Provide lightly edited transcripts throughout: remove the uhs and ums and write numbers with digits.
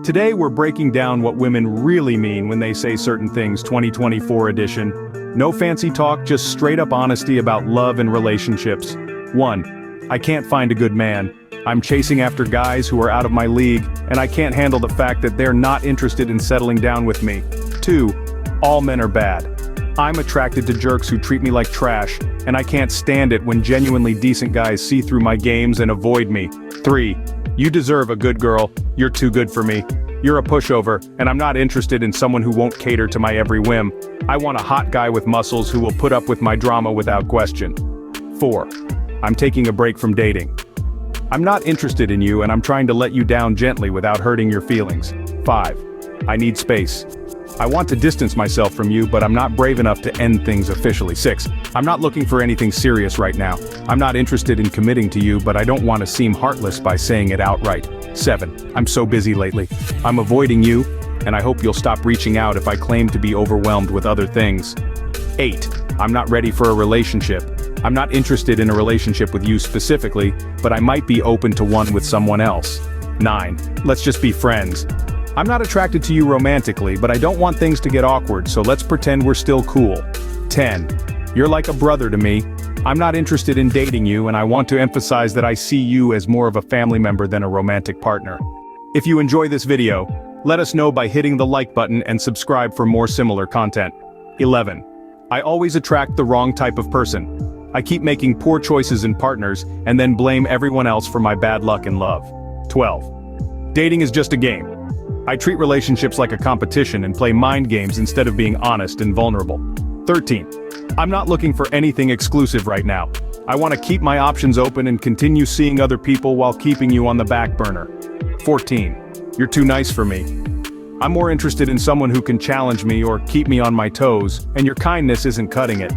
Today we're breaking down what women really mean when they say certain things, 2024 edition. No fancy talk, just straight up honesty about love and relationships. 1. I can't find a good man. I'm chasing after guys who are out of my league, and I can't handle the fact that they're not interested in settling down with me. 2. All men are bad. I'm attracted to jerks who treat me like trash, and I can't stand it when genuinely decent guys see through my games and avoid me. 3. You deserve a good girl, you're too good for me. You're a pushover, and I'm not interested in someone who won't cater to my every whim. I want a hot guy with muscles who will put up with my drama without question. 4. I'm taking a break from dating. I'm not interested in you and I'm trying to let you down gently without hurting your feelings. 5. I need space. I want to distance myself from you, but I'm not brave enough to end things officially. 6. I'm not looking for anything serious right now. I'm not interested in committing to you, but I don't want to seem heartless by saying it outright. 7. I'm so busy lately. I'm avoiding you, and I hope you'll stop reaching out if I claim to be overwhelmed with other things. 8. I'm not ready for a relationship. I'm not interested in a relationship with you specifically, but I might be open to one with someone else. 9. Let's just be friends. I'm not attracted to you romantically, but I don't want things to get awkward, so let's pretend we're still cool. 10. You're like a brother to me. I'm not interested in dating you, and I want to emphasize that I see you as more of a family member than a romantic partner. If you enjoy this video, let us know by hitting the like button and subscribe for more similar content. 11. I always attract the wrong type of person. I keep making poor choices in partners and then blame everyone else for my bad luck in love. 12. Dating is just a game. I treat relationships like a competition and play mind games instead of being honest and vulnerable. 13. I'm not looking for anything exclusive right now. I want to keep my options open and continue seeing other people while keeping you on the back burner. 14. You're too nice for me. I'm more interested in someone who can challenge me or keep me on my toes, and your kindness isn't cutting it.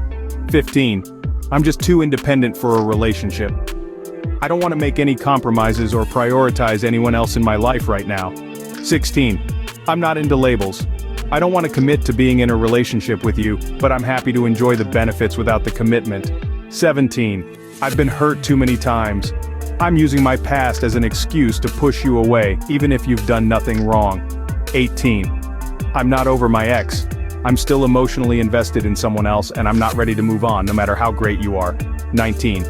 15. I'm just too independent for a relationship. I don't want to make any compromises or prioritize anyone else in my life right now. 16. I'm not into labels. I don't want to commit to being in a relationship with you, but I'm happy to enjoy the benefits without the commitment. 17. I've been hurt too many times. I'm using my past as an excuse to push you away, even if you've done nothing wrong. 18. I'm not over my ex. I'm still emotionally invested in someone else and I'm not ready to move on no matter how great you are. 19.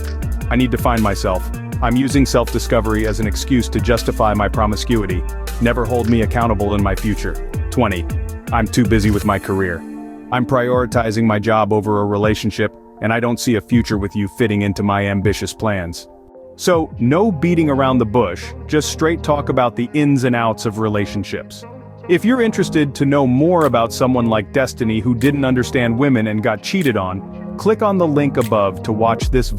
I need to find myself. I'm using self-discovery as an excuse to justify my promiscuity. Never hold me accountable in my future. 20. I'm too busy with my career. I'm prioritizing my job over a relationship, and I don't see a future with you fitting into my ambitious plans. So, no beating around the bush, just straight talk about the ins and outs of relationships. If you're interested to know more about someone like Destiny who didn't understand women and got cheated on, click on the link above to watch this